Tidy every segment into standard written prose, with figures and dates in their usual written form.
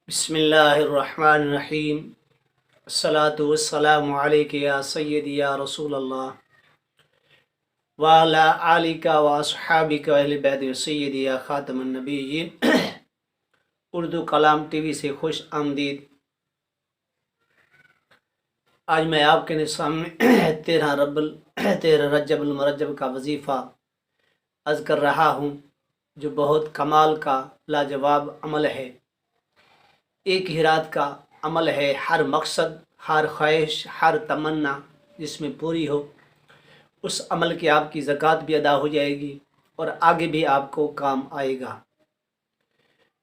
بسم اللہ الرحمن الرحیم الصلاۃ والسلام علیک یا سیدی یا رسول اللہ وعلی آلک و اصحابک و اہل بیت سیدی یا خاتم النبیین۔ اردو کلام ٹی وی سے خوش آمدید۔ آج میں آپ کے سامنے 13 رجب المرجب کا وظیفہ عرض کر رہا ہوں، جو بہت کمال کا لاجواب عمل ہے، ایک ہی رات کا عمل ہے۔ ہر مقصد، ہر خواہش، ہر تمنا جس میں پوری ہو، اس عمل کی آپ کی زکوٰۃ بھی ادا ہو جائے گی اور آگے بھی آپ کو کام آئے گا۔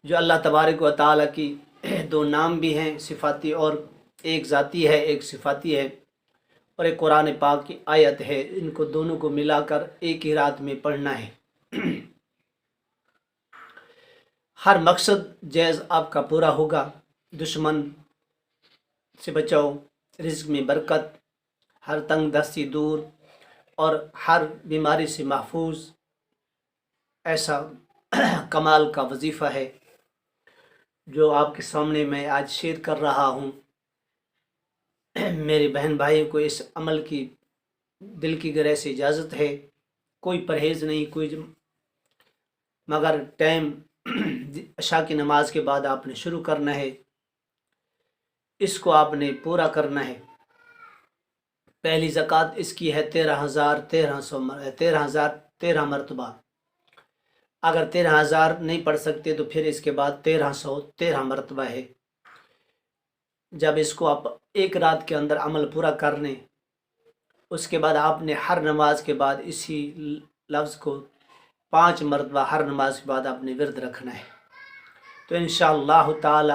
جو اللہ تبارک و تعالیٰ کی دو نام بھی ہیں صفاتی، اور ایک ذاتی ہے ایک صفاتی ہے، اور ایک قرآن پاک کی آیت ہے، ان کو دونوں کو ملا کر ایک ہی رات میں پڑھنا ہے۔ ہر مقصد جائز آپ کا پورا ہوگا، دشمن سے بچاؤ، رزق میں برکت، ہر تنگ دستی دور، اور ہر بیماری سے محفوظ۔ ایسا کمال کا وظیفہ ہے جو آپ کے سامنے میں آج شیئر کر رہا ہوں۔ میرے بہن بھائی کو اس عمل کی دل کی گہرائی سے اجازت ہے، کوئی پرہیز نہیں، مگر ٹائم عشاء کی نماز کے بعد آپ نے شروع کرنا ہے، اس کو آپ نے پورا کرنا ہے۔ پہلی زکوٰۃ اس کی ہے 13 مرتبہ۔ اگر 13,000 نہیں پڑھ سکتے تو پھر اس کے بعد 1313 مرتبہ ہے۔ جب اس کو آپ ایک رات کے اندر عمل پورا کر لیں، اس کے بعد آپ نے ہر نماز کے بعد اسی لفظ کو 5 مرتبہ ہر نماز کے بعد آپ نے ورد رکھنا ہے۔ تو انشاءاللہ تعالی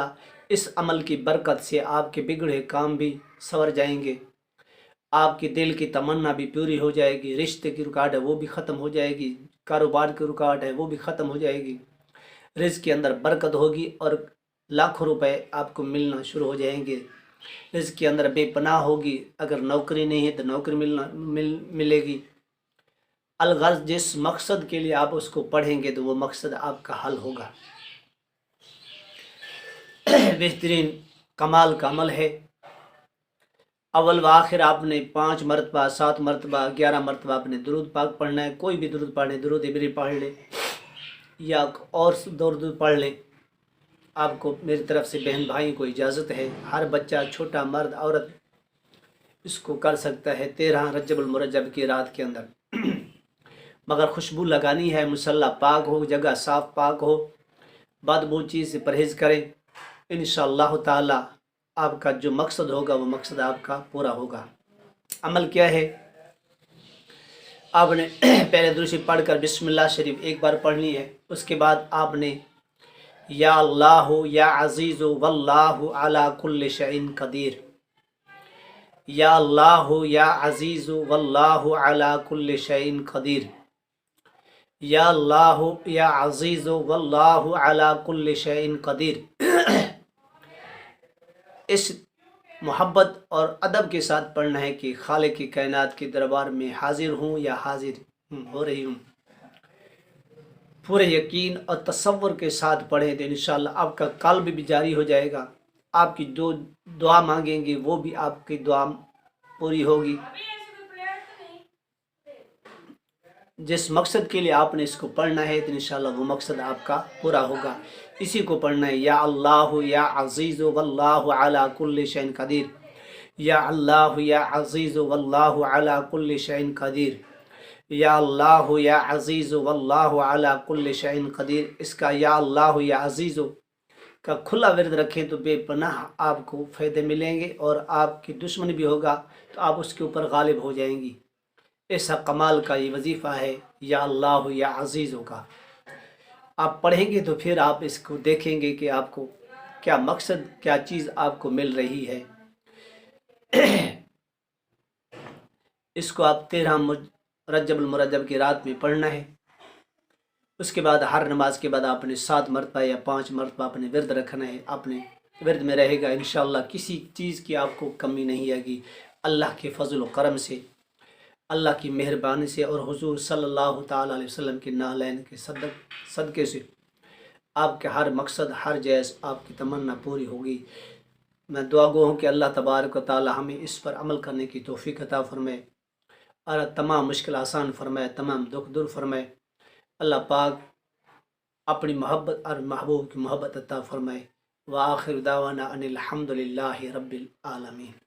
اس عمل کی برکت سے آپ کے بگڑے کام بھی سنور جائیں گے، آپ کی دل کی تمنا بھی پوری ہو جائے گی، رشتے کی رکاوٹ ہے وہ بھی ختم ہو جائے گی، کاروبار کی رکاوٹ ہے وہ بھی ختم ہو جائے گی، رزق کے اندر برکت ہوگی اور لاکھوں روپے آپ کو ملنا شروع ہو جائیں گے۔ رزق کے اندر بے پناہ ہوگی، اگر نوکری نہیں ہے تو نوکری ملے گی۔ الغرض جس مقصد کے لیے آپ اس کو پڑھیں گے تو وہ مقصد آپ کا حل ہوگا۔ بہترین کمال کا عمل ہے۔ اول و آخر آپ نے 5 مرتبہ، 7 مرتبہ، 11 مرتبہ آپ نے درود پاک پڑھنا ہے۔ کوئی بھی درود پڑھیں، درود ابری پڑھ لیں یا اور درود پڑھ لیں، آپ کو میری طرف سے بہن بھائی کو اجازت ہے۔ ہر بچہ، چھوٹا، مرد، عورت اس کو کر سکتا ہے 13 رجب المرجب کی رات کے اندر۔ مگر خوشبو لگانی ہے، مصلی پاک ہو، جگہ صاف پاک ہو، بدبو چیز سے پرہیز کریں۔ انشاءاللہ تعالی آپ کا جو مقصد ہوگا وہ مقصد آپ کا پورا ہوگا۔ عمل کیا ہے؟ آپ نے پہلے درود شریف پڑھ کر بسم اللہ شریف ایک بار پڑھنی ہے۔ اس کے بعد آپ نے یا اللہ یا عزیز واللہ علی کل شیء قدیر، یا اللہ یا عزیز واللہ علی کل شیء قدیر، یا اللہ یا عزیز واللہ علی کل شیء قدیر۔ اس محبت اور ادب کے ساتھ پڑھنا ہے کہ خالق کی کائنات کے دربار میں حاضر ہوں یا حاضر ہو رہی ہوں۔ پورے یقین اور تصور کے ساتھ پڑھیں تو انشاءاللہ آپ کا قلب بھی جاری ہو جائے گا۔ آپ کی جو دعا مانگیں گے وہ بھی آپ کی دعا پوری ہوگی۔ جس مقصد کے لیے آپ نے اس کو پڑھنا ہے تو انشاءاللہ وہ مقصد آپ کا پورا ہوگا۔ اسی کو پڑھنا ہے، یا اللہ یا عزیز واللہ علی کل شیء قدیر، یا اللہ یا عزیز واللہ علی کل شیء قدیر، یا اللہ یا عزیز واللہ علی کل شیء قدیر۔ اس کا یا اللہ یا عزیز کا کھلا ورد رکھیں تو بے پناہ آپ کو فائدے ملیں گے، اور آپ کی دشمن بھی ہوگا تو آپ اس کے اوپر غالب ہو جائیں گی۔ ایسا کمال کا یہ وظیفہ ہے یا اللہ یا عزیزوں کا۔ آپ پڑھیں گے تو پھر آپ اس کو دیکھیں گے کہ آپ کو کیا مقصد، کیا چیز آپ کو مل رہی ہے۔ اس کو آپ 13 رجب المرجب کی رات میں پڑھنا ہے۔ اس کے بعد ہر نماز کے بعد آپ نے 7 مرتبہ یا 5 مرتبہ اپنے ورد رکھنا ہے۔ اپنے ورد میں رہے گا، انشاءاللہ کسی چیز کی آپ کو کمی نہیں آئے گی۔ اللہ کے فضل و کرم سے، اللہ کی مہربانی سے، اور حضور صلی اللہ تعالیٰ علیہ وسلم کے نالین کے صدقے سے آپ کے ہر مقصد ہر جائز آپ کی تمنا پوری ہوگی۔ میں دعا گو ہوں کہ اللہ تبارک و تعالی ہمیں اس پر عمل کرنے کی توفیق عطا فرمائے اور تمام مشکل آسان فرمائے، تمام دکھ دور فرمائے۔ اللہ پاک اپنی محبت اور محبوب کی محبت عطا فرمائے۔ وآخر دعوانا ان الحمد للہ رب العالمین۔